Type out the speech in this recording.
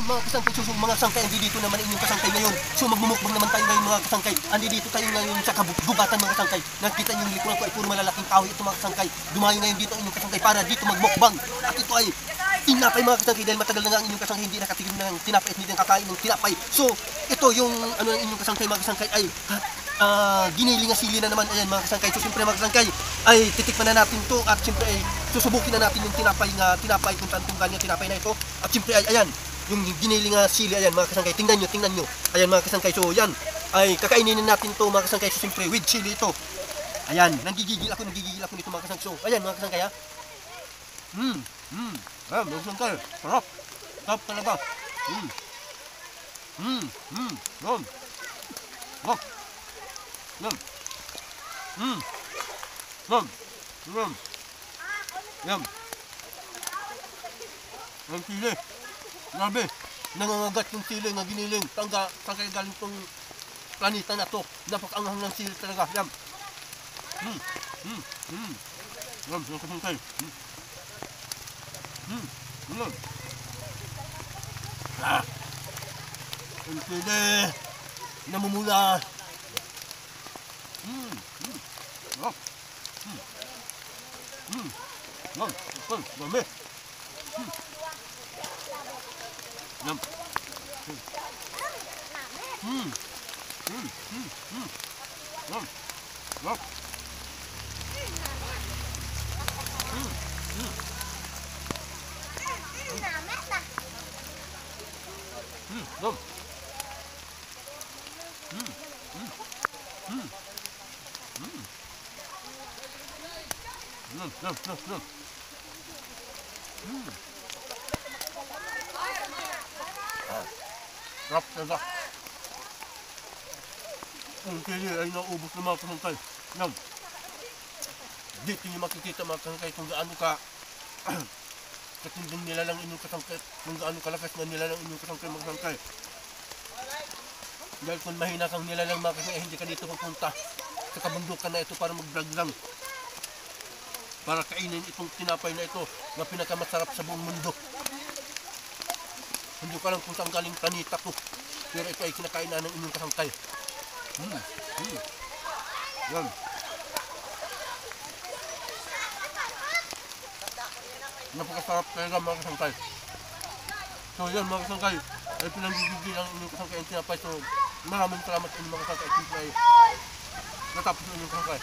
Mga kasangkay, so mga kasangkay, andi dito naman inyong kasangkay ngayon. So magmumukbang naman tayo ngayon mga kasangkay. Andi dito tayo ngayon sa kabugatan mga kasangkay. Nakita niyo yung likuran ko ay puro malalaking kahoy ito mga kasangkay. Dumayo ngayon dito ang inyong kasangkay para dito magmukbang. At ito ay tinapay mga kasangkay dahil matagal na nga ang inyong kasangkay hindi nakatigil ng tinapay at hindi kakain ng tinapay. So ito yung ano ang inyong kasangkay mga kasangkay ay giniling sili na naman. Ayan mga kasangkay. So siyempre mga kasangkay ay titikman na natin to at siyempre ay susubukin na natin yung tinapay kung saan galing ang tinapay na ito. At siyempre ay ayan yung giniling sili, ayan mga kasangkay, tingnan nyo, ayan mga kasangkay, so yan, ay kakainin natin to mga kasangkay, so siyempre with chili ito, ayan, nagigigil ako nito mga kasangkay, so ayan mga kasangkay ayan mga kasangkay, sarap talaga, yan, ang chili. Grabe, nangangagat yung sili nga giniling. Saan galing tong planeta na to. Napakaanghang ng sili talaga. Yan. Yan, yung kasangkay. Yung sili. Namumula. Yan. Dami. Yum. Sarap talaga. Ang sili ay naubos ng mga kasangkay. Yan. Dito nyo makikita mga kasangkay kung gaano ka katinding nilalang inyong kasangkay, kung gaano kalakas na nilalang inyong kasangkay mga kasangkay. Dahil kung mahina kang nilalang mga kasangkay, hindi ka dito pupunta sa kabundukan na ito para mag-vlog lang. Para kainin itong tinapay na ito na pinakamasarap sa buong mundo. Hindi ko alam kung saan galing planeta ko. Pero ito ay kinakain na ng inyong kasangkay. Yan. Napakasarap talaga mga kasangkay. So yan mga kasangkay, ay pinanggigigil ang inyong kasangkay ang tinapay. So maraming salamat sa inyong mga kasangkay. Siyempre ay natapos ang inyong kasangkay.